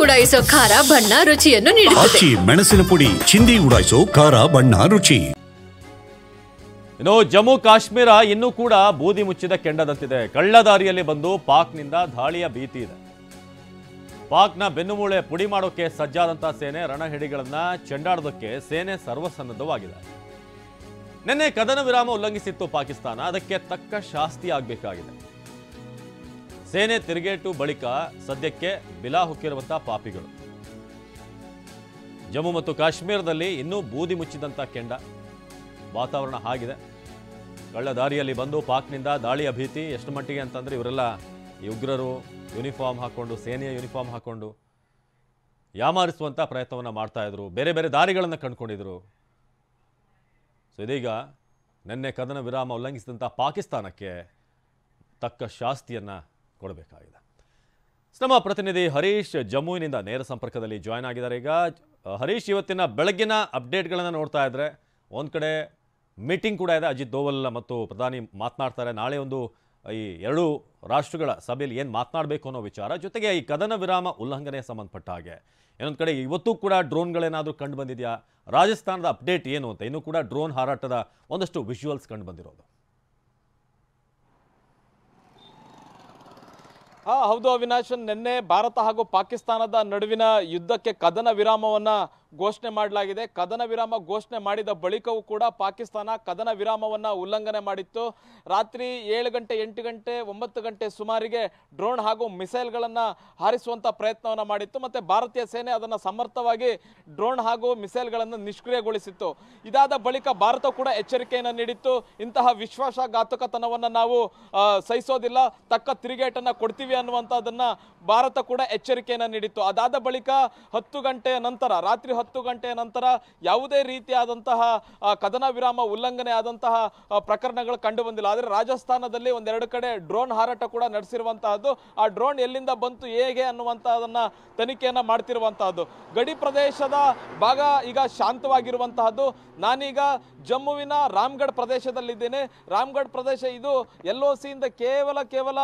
ಉಡಾಯಿಸೋ ಖಾರ ಬಣ್ಣ ರುಚಿಯನ್ನು ನೀಡುತ್ತದೆ. ಮೆಣಸಿನ ಪುಡಿ ಚಿಂದಿ ಉಡಾಯಿಸೋ ಖಾರ ಬಣ್ಣ ರುಚಿ. ಇನ್ನು ಜಮ್ಮು ಕಾಶ್ಮೀರ ಇನ್ನೂ ಕೂಡ ಬೂದಿ ಮುಚ್ಚಿದ ಕೆಂಡದಂತಿದೆ. ಕಳ್ಳದಾರಿಯಲ್ಲಿ ಬಂದು ಪಾಕ್ನಿಂದ ದಾಳಿಯ ಭೀತಿ ಇದೆ. ಪಾಕ್ನ ಬೆನ್ನುಮೂಳೆ ಪುಡಿ ಮಾಡೋಕೆ ಸಜ್ಜಾದಂತಹ ಸೇನೆ ರಣಹಿಡಿಗಳನ್ನ ಚೆಂಡಾಡೋದಕ್ಕೆ ಸೇನೆ ಸರ್ವಸನ್ನದ್ಧವಾಗಿದೆ. ನಿನ್ನೆ ಕದನ ವಿರಾಮ ಉಲ್ಲಂಘಿಸಿತ್ತು ಪಾಕಿಸ್ತಾನ, ಅದಕ್ಕೆ ತಕ್ಕ ಶಾಸ್ತಿ ಆಗಬೇಕಾಗಿದೆ. ಸೇನೆ ತಿರುಗೇಟು ಬಳಿಕ ಸದ್ಯಕ್ಕೆ ಬಿಲಾ ಹೊಕ್ಕಿರುವಂತಹ ಪಾಪಿಗಳು. ಜಮ್ಮು ಮತ್ತು ಕಾಶ್ಮೀರದಲ್ಲಿ ಇನ್ನೂ ಬೂದಿ ಮುಚ್ಚಿದಂಥ ಕೆಂಡ ವಾತಾವರಣ ಆಗಿದೆ. ಕಳ್ಳದಾರಿಯಲ್ಲಿ ಬಂದು ಪಾಕ್ನಿಂದ ದಾಳಿಯ ಭೀತಿ ಎಷ್ಟು ಮಟ್ಟಿಗೆ ಅಂತಂದ್ರೆ ಇವರೆಲ್ಲ ಈ ಉಗ್ರರು ಯೂನಿಫಾರ್ಮ್ ಹಾಕೊಂಡು, ಸೇನೆಯ ಯೂನಿಫಾರ್ಮ್ ಹಾಕೊಂಡು ಯಾಮಾರಿಸುವಂಥ ಪ್ರಯತ್ನವನ್ನು ಮಾಡ್ತಾ ಇದ್ರು. ಬೇರೆ ಬೇರೆ ದಾರಿಗಳನ್ನು ಕಂಡುಕೊಂಡಿದ್ರು. ಸೊ ಇದೀಗ ನಿನ್ನೆ ಕದನ ವಿರಾಮ ಉಲ್ಲಂಘಿಸಿದಂಥ ಪಾಕಿಸ್ತಾನಕ್ಕೆ ತಕ್ಕ ಶಾಸ್ತಿಯನ್ನು ಕೊಡಬೇಕಾಗಿದೆ. ನಮ್ಮ ಪ್ರತಿನಿಧಿ ಹರೀಶ್ ಜಮ್ಮುವಿನಿಂದ ನೇರ ಸಂಪರ್ಕದಲ್ಲಿ ಜಾಯ್ನ್ ಆಗಿದ್ದಾರೆ. ಈಗ ಹರೀಶ್, ಇವತ್ತಿನ ಬೆಳಗ್ಗಿನ ಅಪ್ಡೇಟ್ಗಳನ್ನು ನೋಡ್ತಾ ಇದ್ರೆ ಒಂದು ಕಡೆ ಮೀಟಿಂಗ್ ಕೂಡ ಇದೆ. ಅಜಿತ್ ದೋವಲ್ ಮತ್ತು ಪ್ರಧಾನಿ ಮಾತನಾಡ್ತಾರೆ. ನಾಳೆ ಒಂದು ಈ ಎರಡೂ ರಾಷ್ಟ್ರಗಳ ಸಭೆಯಲ್ಲಿ ಏನು ಮಾತನಾಡಬೇಕು ಅನ್ನೋ ವಿಚಾರ, ಜೊತೆಗೆ ಈ ಕದನ ವಿರಾಮ ಉಲ್ಲಂಘನೆ ಸಂಬಂಧಪಟ್ಟ ಹಾಗೆ ಇನ್ನೊಂದು ಕಡೆ ಇವತ್ತು ಕೂಡ ಡ್ರೋನ್ಗಳೇನಾದರೂ ಕಂಡು ಬಂದಿದೆಯಾ? ರಾಜಸ್ಥಾನದ ಅಪ್ಡೇಟ್ ಏನು ಅಂತ, ಇನ್ನೂ ಕೂಡ ಡ್ರೋನ್ ಹಾರಾಟದ ಒಂದಷ್ಟು ವಿಜುವಲ್ಸ್ ಕಂಡು ಬಂದಿರೋದು. ಹೌದು ಅವಿನಾಶ್, ನಿನ್ನೆ ಭಾರತ ಹಾಗೂ ಪಾಕಿಸ್ತಾನದ ನಡುವಿನ ಯುದ್ಧಕ್ಕೆ ಕದನ ವಿರಾಮವನ್ನ ಘೋಷಣೆ ಮಾಡಲಾಗಿದೆ. ಕದನ ವಿರಾಮ ಘೋಷಣೆ ಮಾಡಿದ ಬಳಿಕವೂ ಕೂಡ ಪಾಕಿಸ್ತಾನ ಕದನ ವಿರಾಮವನ್ನ ಉಲ್ಲಂಘನೆ ಮಾಡಿತ್ತು. ರಾತ್ರಿ 7 ಗಂಟೆ 8 ಗಂಟೆ 9 ಗಂಟೆ ಸುಮಾರಿಗೆ ಡ್ರೋನ್ ಹಾಗೂ ಮಿಸೈಲ್ಗಳನ್ನ ಹಾರಿಸುವಂತ ಪ್ರಯತ್ನವನ್ನ ಮಾಡಿತ್ತು. ಮತ್ತೆ ಭಾರತೀಯ ಸೇನೆ ಅದನ್ನ ಸಮರ್ಥವಾಗಿ ಡ್ರೋನ್ ಹಾಗೂ ಮಿಸೈಲ್ಗಳನ್ನು ನಿಷ್ಕ್ರಿಯಗೊಳಿಸಿತ್ತು. ಇದಾದ ಬಳಿಕ ಭಾರತ ಕೂಡ ಎಚ್ಚರಿಕೆಯನ್ನು ನೀಡಿತ್ತು. ಇಂತಹ ವಿಶ್ವಾಸಘಾತಕತನವನ್ನ ನಾವು ಸಹಿಸೋದಿಲ್ಲ, ತಕ್ಕ ತಿರುಗೇಟನ್ನ ಕೊಡ್ತೀವಿ ಅನ್ನುವಂಥದ್ದನ್ನ ಭಾರತ ಕೂಡ ಎಚ್ಚರಿಕೆಯನ್ನು ನೀಡಿತ್ತು. ಅದಾದ ಬಳಿಕ 10 ಗಂಟೆಯ ನಂತರ, ರಾತ್ರಿ 10 ಗಂಟೆಯ ನಂತರ ಯಾವುದೇ ರೀತಿಯಾದಂತಹ ಕದನ ವಿರಾಮ ಉಲ್ಲಂಘನೆ ಆದಂತಹ ಪ್ರಕರಣಗಳು ಕಂಡು ಬಂದಿಲ್ಲ. ಆದರೆ ರಾಜಸ್ಥಾನದಲ್ಲಿ ಒಂದೆರಡು ಕಡೆ ಡ್ರೋನ್ ಹಾರಾಟ ಕೂಡ ನಡೆಸಿರುವಂತಹದ್ದು. ಆ ಡ್ರೋನ್ ಎಲ್ಲಿಂದ ಬಂತು, ಹೇಗೆ ಅನ್ನುವಂತಹದನ್ನ ತನಿಖೆಯನ್ನ ಮಾಡ್ತಿರುವಂತಹದ್ದು. ಗಡಿ ಪ್ರದೇಶದ ಭಾಗ ಈಗ ಶಾಂತವಾಗಿರುವಂತಹದ್ದು. ನಾನೀಗ ಜಮ್ಮುವಿನ ರಾಮ್ಗಢ್ ಪ್ರದೇಶದಲ್ಲಿದ್ದೇನೆ. ರಾಮ್ಗಢ್ ಪ್ರದೇಶ ಇದು LOC ಇಂದ ಕೇವಲ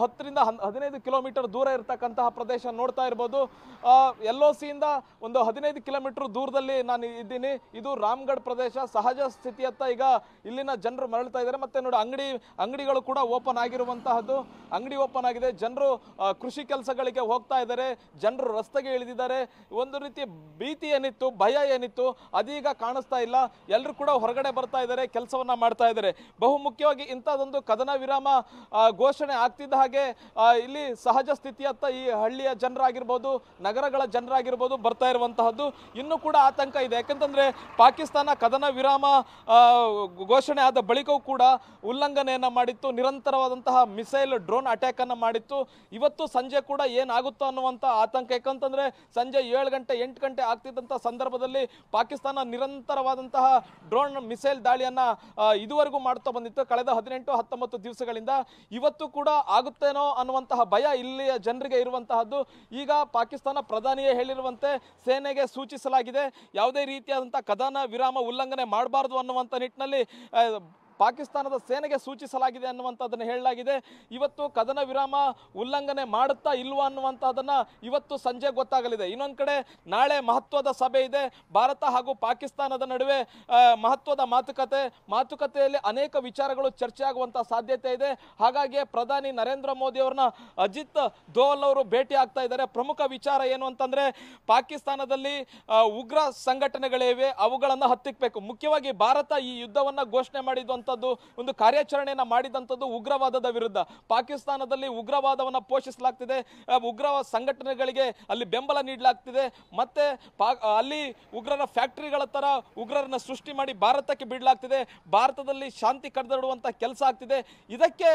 10 ರಿಂದ 15 ಕಿಲೋಮೀಟರ್ ದೂರ ಇರತಕ್ಕಂತಹ ಪ್ರದೇಶ ನೋಡ್ತಾ ಇರ್ಬೋದು. LOC ಇಂದ ಒಂದು 15 ಕಿಲೋಮೀಟರ್ ದೂರದಲ್ಲಿ ನಾನು ಇದ್ದೀನಿ. ಇದು ರಾಮ್ಗಢ್ ಪ್ರದೇಶ. ಸಹಜ ಸ್ಥಿತಿಯತ್ತ ಈಗ ಇಲ್ಲಿನ ಜನರು ಮರಳ್ತಾ ಇದ್ದಾರೆ. ಮತ್ತೆ ನೋಡಿ, ಅಂಗಡಿಗಳು ಕೂಡ ಓಪನ್ ಆಗಿರುವಂತಹದ್ದು. ಅಂಗಡಿ ಓಪನ್ ಆಗಿದೆ. ಜನರು ಕೃಷಿ ಕೆಲಸಗಳಿಗೆ ಹೋಗ್ತಾ ಇದ್ದಾರೆ. ಜನರು ರಸ್ತೆಗೆ ಇಳಿದಿದ್ದಾರೆ. ಒಂದು ರೀತಿ ಭೀತಿ ಏನಿತ್ತು, ಭಯ ಏನಿತ್ತು, ಅದೀಗ ಕಾಣಿಸ್ತಾ ಇಲ್ಲ. ಎಲ್ಲರೂ ಕೂಡ ಹೊರಗಡೆ ಬರ್ತಾ ಇದ್ದಾರೆ, ಕೆಲಸವನ್ನ ಮಾಡ್ತಾ ಇದ್ದಾರೆ. ಬಹು ಮುಖ್ಯವಾಗಿ ಇಂಥದ್ದೊಂದು ಕದನ ವಿರಾಮ ಘೋಷಣೆ ಆಗ್ತಿದ್ದ ಹಾಗೆ ಇಲ್ಲಿ ಸಹಜ ಸ್ಥಿತಿಯತ್ತ ಈ ಹಳ್ಳಿಯ ಜನರಾಗಿರ್ಬೋದು, ನಗರಗಳ ಜನರಾಗಿರ್ಬೋದು ಬರ್ತಾ ಇರುವಂತಹದ್ದು. ಇನ್ನೂ ಕೂಡ ಆತಂಕ ಇದೆ. ಯಾಕಂತಂದ್ರೆ ಪಾಕಿಸ್ತಾನ ಕದನ ವಿರಾಮ ಘೋಷಣೆ ಆದ ಬಳಿಕವೂ ಕೂಡ ಉಲ್ಲಂಘನೆಯನ್ನ ಮಾಡಿತ್ತು. ನಿರಂತರವಾದಂತಹ ಮಿಸೈಲ್ ಡ್ರೋನ್ ಅಟ್ಯಾಕ್ ಅನ್ನ ಮಾಡಿತ್ತು. ಇವತ್ತು ಸಂಜೆ ಕೂಡ ಏನಾಗುತ್ತೋ ಅನ್ನುವಂತ ಆತಂಕ. ಯಾಕಂತಂದ್ರೆ ಸಂಜೆ 7 ಗಂಟೆ 8 ಗಂಟೆ ಆಗ್ತಿದ್ದಂತ ಸಂದರ್ಭದಲ್ಲಿ ಪಾಕಿಸ್ತಾನ ನಿರಂತರವಾದಂತಹ ಡ್ರೋನ್ ಮಿಸೈಲ್ ದಾಳಿಯನ್ನ ಇದುವರೆಗೂ ಮಾಡ್ತಾ ಬಂದಿತ್ತು, ಕಳೆದ 18-19 ದಿವಸಗಳಿಂದ. ಇವತ್ತು ಕೂಡ ಆಗುತ್ತೇನೋ ಅನ್ನುವಂತಹ ಭಯ ಇಲ್ಲಿಯ ಜನರಿಗೆ ಇರುವಂತಹದ್ದು. ಈಗ ಪಾಕಿಸ್ತಾನ ಪ್ರಧಾನಿಯೇ ಹೇಳಿರುವಂತೆ ಸೇನೆಗೆ ಸೂಚಿಸಲಾಗಿದೆ, ಯಾವುದೇ ರೀತಿಯಾದಂತಹ ಕದನ ವಿರಾಮ ಉಲ್ಲಂಘನೆ ಮಾಡಬಾರದು ಅನ್ನುವಂಥ ನಿಟ್ಟಿನಲ್ಲಿ ಪಾಕಿಸ್ತಾನದ ಸೇನೆಗೆ ಸೂಚಿಸಲಾಗಿದೆ ಅನ್ನುವಂಥದ್ದನ್ನು ಹೇಳಲಾಗಿದೆ. ಇವತ್ತು ಕದನ ವಿರಾಮ ಉಲ್ಲಂಘನೆ ಮಾಡುತ್ತಾ ಇಲ್ವಾ ಅನ್ನುವಂಥದ್ದನ್ನು ಇವತ್ತು ಸಂಜೆ ಗೊತ್ತಾಗಲಿದೆ. ಇನ್ನೊಂದು ಕಡೆ ನಾಳೆ ಮಹತ್ವದ ಸಭೆ ಇದೆ. ಭಾರತ ಹಾಗೂ ಪಾಕಿಸ್ತಾನದ ನಡುವೆ ಮಹತ್ವದ ಮಾತುಕತೆಯಲ್ಲಿ ಅನೇಕ ವಿಚಾರಗಳು ಚರ್ಚೆ ಆಗುವಂಥ ಸಾಧ್ಯತೆ ಇದೆ. ಹಾಗಾಗಿ ಪ್ರಧಾನಿ ನರೇಂದ್ರ ಮೋದಿ ಅವರನ್ನ ಅಜಿತ್ ದೋವಲ್ ಅವರು ಭೇಟಿ ಆಗ್ತಾ ಇದ್ದಾರೆ. ಪ್ರಮುಖ ವಿಚಾರ ಏನು ಅಂತಂದ್ರೆ, ಪಾಕಿಸ್ತಾನದಲ್ಲಿ ಉಗ್ರ ಸಂಘಟನೆಗಳಿವೆ, ಅವುಗಳನ್ನು ಹತ್ತಿಕ್ಕಬೇಕು. ಮುಖ್ಯವಾಗಿ ಭಾರತ ಈ ಯುದ್ಧವನ್ನ ಘೋಷಣೆ ಮಾಡಿದ್ದು ಒಂದು ಕಾರ್ಯಾಚರಣೆಯನ್ನ ಮಾಡಿದಂಥದ್ದು ಉಗ್ರವಾದದ ವಿರುದ್ಧ. ಪಾಕಿಸ್ತಾನದಲ್ಲಿ ಉಗ್ರವಾದವನ್ನ ಪೋಷಿಸಲಾಗ್ತಿದೆ, ಉಗ್ರವಾದ ಸಂಘಟನೆಗಳಿಗೆ ಅಲ್ಲಿ ಬೆಂಬಲ ನೀಡಲಾಗ್ತಿದೆ. ಮತ್ತೆ ಅಲ್ಲಿ ಉಗ್ರರ ಫ್ಯಾಕ್ಟರಿಗಳ ತರ ಉಗ್ರರನ್ನ ಸೃಷ್ಟಿ ಮಾಡಿ ಭಾರತಕ್ಕೆ ಬಿಡಲಾಗ್ತಿದೆ. ಭಾರತದಲ್ಲಿ ಶಾಂತಿ ಕಡಿದಿಡುವಂತ ಕೆಲಸ ಆಗ್ತಿದೆ. ಇದಕ್ಕೆ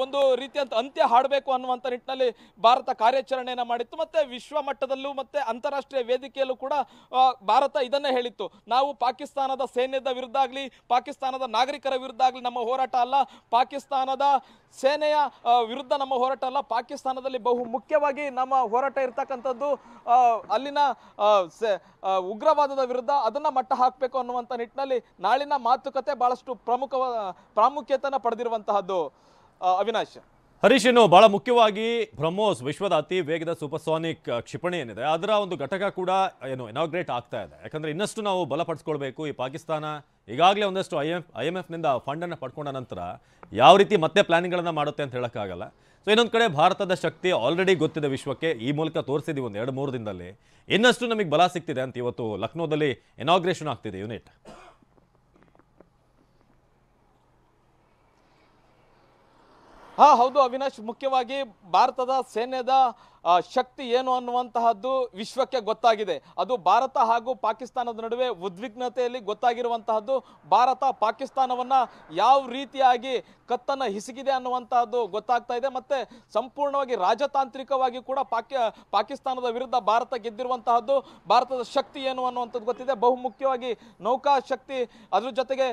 ಒಂದು ರೀತಿಯಂತ ಅಂತ್ಯ ಹಾಡಬೇಕು ಅನ್ನುವಂತ ನಿಟ್ಟಿನಲ್ಲಿ ಭಾರತ ಕಾರ್ಯಾಚರಣೆಯನ್ನ ಮಾಡಿತ್ತು. ಮತ್ತೆ ವಿಶ್ವ ಮಟ್ಟದಲ್ಲೂ ಮತ್ತೆ ಅಂತಾರಾಷ್ಟ್ರೀಯ ವೇದಿಕೆಯಲ್ಲೂ ಕೂಡ ಭಾರತ ಇದನ್ನೇ ಹೇಳಿತ್ತು, ನಾವು ಪಾಕಿಸ್ತಾನದ ಸೈನ್ಯದ ವಿರುದ್ಧ ಆಗಲಿ, ಪಾಕಿಸ್ತಾನದ ನಾಗರಿಕರ ವಿರುದ್ಧ ಆಗಲಿ ನಮ್ಮ ಹೋರಾಟ ಅಲ್ಲ, ಪಾಕಿಸ್ತಾನದ ಸೇನೆಯ ವಿರುದ್ಧ ನಮ್ಮ ಹೋರಾಟ ಅಲ್ಲ, ಪಾಕಿಸ್ತಾನದಲ್ಲಿ ಬಹು ಮುಖ್ಯವಾಗಿ ನಮ್ಮ ಹೋರಾಟ ಇರತಕ್ಕಂಥದ್ದು ಅಲ್ಲಿನ ಉಗ್ರವಾದದ ವಿರುದ್ಧ, ಅದನ್ನ ಮಟ್ಟ ಹಾಕಬೇಕು ಅನ್ನುವಂಥ ನಿಟ್ಟಿನಲ್ಲಿ ನಾಳಿನ ಮಾತುಕತೆ ಬಹಳಷ್ಟು ಪ್ರಾಮುಖ್ಯತೆಯನ್ನು ಪಡೆದಿರುವಂತಹದ್ದು. ಅವಿನಾಶ್. ಹರೀಶ್, ಇನ್ನು ಬಹಳ ಮುಖ್ಯವಾಗಿ ಬ್ರಹ್ಮೋಸ್ ವಿಶ್ವದ ಅತಿ ವೇಗದ ಸೂಪರ್ಸಾನಿಕ್ ಕ್ಷಿಪಣಿ ಏನಿದೆ ಅದರ ಒಂದು ಘಟಕ ಕೂಡ ಇನಾಗ್ರೇಟ್ ಆಗ್ತಾ ಇದೆ. ಯಾಕಂದ್ರೆ ಇನ್ನಷ್ಟು ನಾವು ಬಲಪಡಿಸ್ಕೊಳ್ಬೇಕು. ಈ ಪಾಕಿಸ್ತಾನ ಈಗಾಗಲೇ ಒಂದಷ್ಟು IMF-ನಿಂದ ಫಂಡನ್ನು ಪಡ್ಕೊಂಡ ನಂತರ ಯಾವ ರೀತಿ ಮತ್ತೆ ಪ್ಲಾನಿಂಗ್ಗಳನ್ನು ಮಾಡುತ್ತೆ ಅಂತ ಹೇಳೋಕ್ಕಾಗಲ್ಲ. ಸೊ ಇನ್ನೊಂದು ಕಡೆ ಭಾರತದ ಶಕ್ತಿ ಆಲ್ರೆಡಿ ಗೊತ್ತಿದೆ ವಿಶ್ವಕ್ಕೆ, ಈ ಮೂಲಕ ತೋರಿಸಿದ್ದೀವಿ ಒಂದು 2-3 ದಿನದಲ್ಲಿ. ಇನ್ನಷ್ಟು ನಮಗೆ ಬಲ ಸಿಗ್ತಿದೆ ಅಂತ ಇವತ್ತು ಲಕ್ನೋದಲ್ಲಿ ಇನಾಗ್ರೇಷನ್ ಆಗ್ತಿದೆ ಯೂನಿಟ್. ಹೌದು ಅವಿನಾಶ್, ಮುಖ್ಯವಾಗಿ ಭಾರತದ ಸೇನೆದ ಶಕ್ತಿ ಏನು ಅನ್ನುವಂತಹದ್ದು ವಿಶ್ವಕ್ಕೆ ಗೊತ್ತಾಗಿದೆ. ಅದು ಭಾರತ ಹಾಗೂ ಪಾಕಿಸ್ತಾನದ ನಡುವೆ ಉದ್ವಿಗ್ನತೆಯಲ್ಲಿ ಗೊತ್ತಾಗಿರುವಂತಹದ್ದು. ಭಾರತ ಪಾಕಿಸ್ತಾನವನ್ನ ಯಾವ ರೀತಿಯಾಗಿ ಕತ್ತನ್ನು ಹಿಸುಕಿದೆ ಅನ್ನುವಂತಹದ್ದು ಗೊತ್ತಾಗ್ತಾ ಇದೆ. ಮತ್ತೆ ಸಂಪೂರ್ಣವಾಗಿ ರಾಜತಾಂತ್ರಿಕವಾಗಿ ಕೂಡ ಪಾಕಿಸ್ತಾನದ ವಿರುದ್ಧ ಭಾರತ ಗೆದ್ದಿರುವಂತಹದ್ದು. ಭಾರತದ ಶಕ್ತಿ ಏನು ಅನ್ನುವಂಥದ್ದು ಗೊತ್ತಿದೆ. ಬಹುಮುಖ್ಯವಾಗಿ ನೌಕಾ ಶಕ್ತಿ, ಅದ್ರ ಜೊತೆಗೆ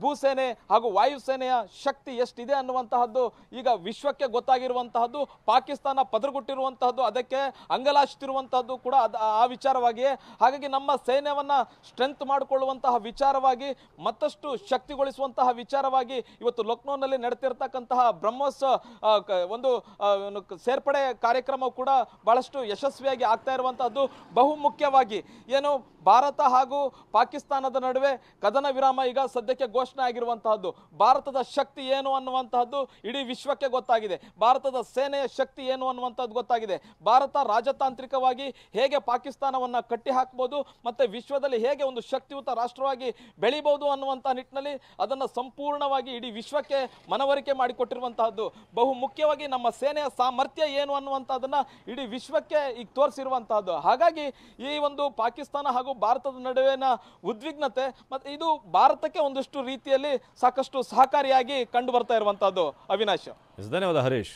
ಭೂಸೇನೆ ಹಾಗೂ ವಾಯುಸೇನೆಯ ಶಕ್ತಿ ಎಷ್ಟಿದೆ ಅನ್ನುವಂತಹದ್ದು ಈಗ ವಿಶ್ವಕ್ಕೆ ಗೊತ್ತಾಗಿರುವಂತಹದ್ದು. ಪಾಕಿಸ್ತಾನ ಪದರಗುಟ್ಟಿರುವಂತಹದ್ದು, ಅದಕ್ಕೆ ಅಂಗಲಾಚ್ತಿರುವಂತಹದ್ದು ಕೂಡ ಆ ವಿಚಾರವಾಗಿಯೇ. ಹಾಗಾಗಿ ನಮ್ಮ ಸೈನ್ಯವನ್ನ ಸ್ಟ್ರೆಂತ್ ಮಾಡಿಕೊಳ್ಳುವಂತಹ ವಿಚಾರವಾಗಿ, ಮತ್ತಷ್ಟು ಶಕ್ತಿಗೊಳಿಸುವಂತಹ ವಿಚಾರವಾಗಿ ಇವತ್ತು ಲಕ್ನೋನಲ್ಲಿ ನಡೆತಿರ್ತಕ್ಕಂತಹ ಬ್ರಹ್ಮೋಸ್ ಒಂದು ಸೇರ್ಪಡೆ ಕಾರ್ಯಕ್ರಮ ಕೂಡ ಬಹಳಷ್ಟು ಯಶಸ್ವಿಯಾಗಿ ಆಗ್ತಾ ಇರುವಂತಹದ್ದು. ಬಹುಮುಖ್ಯವಾಗಿ ಏನು ಭಾರತ ಹಾಗೂ ಪಾಕಿಸ್ತಾನದ ನಡುವೆ ಕದನ ವಿರಾಮ ಈಗ ಸದ್ಯಕ್ಕೆ ಘೋಷಣೆ ಆಗಿರುವಂತಹದ್ದು. ಭಾರತದ ಶಕ್ತಿ ಏನು ಅನ್ನುವಂತಹದ್ದು ಇಡೀ ವಿಶ್ವಕ್ಕೆ ಗೊತ್ತಾಗಿದೆ. ಭಾರತದ ಸೇನೆಯ ಶಕ್ತಿ ಏನು ಅನ್ನುವಂಥದ್ದು ಗೊತ್ತಾಗಿದೆ. ಭಾರತ ರಾಜತಾಂತ್ರಿಕವಾಗಿ ಹೇಗೆ ಪಾಕಿಸ್ತಾನವನ್ನ ಕಟ್ಟಿ ಹಾಕಬಹುದು, ಮತ್ತೆ ವಿಶ್ವದಲ್ಲಿ ಹೇಗೆ ಒಂದು ಶಕ್ತಿಯುತ ರಾಷ್ಟ್ರವಾಗಿ ಬೆಳಿಬಹುದು ಅನ್ನುವಂತಹ ನಿಟ್ಟಿನಲ್ಲಿ ಅದನ್ನು ಸಂಪೂರ್ಣವಾಗಿ ಇಡೀ ವಿಶ್ವಕ್ಕೆ ಮನವರಿಕೆ ಮಾಡಿಕೊಟ್ಟಿರುವಂತಹದ್ದು. ಬಹು ಮುಖ್ಯವಾಗಿ ನಮ್ಮ ಸೇನೆಯ ಸಾಮರ್ಥ್ಯ ಏನು ಅನ್ನುವಂಥದ್ದನ್ನ ಇಡೀ ವಿಶ್ವಕ್ಕೆ ಈಗ ತೋರಿಸಿರುವಂತಹದ್ದು. ಹಾಗಾಗಿ ಈ ಒಂದು ಪಾಕಿಸ್ತಾನ ಹಾಗೂ ಭಾರತದ ನಡುವಿನ ಉದ್ವಿಗ್ನತೆ ಮತ್ತೆ ಇದು ಭಾರತಕ್ಕೆ ಒಂದಷ್ಟು ರೀತಿಯಲ್ಲಿ ಸಾಕಷ್ಟು ಸಹಕಾರಿಯಾಗಿ ಕಂಡು ಬರ್ತಾ ಇರುವಂತಹದ್ದು. ಅವಿನಾಶ್, ಧನ್ಯವಾದ ಹರೀಶ್.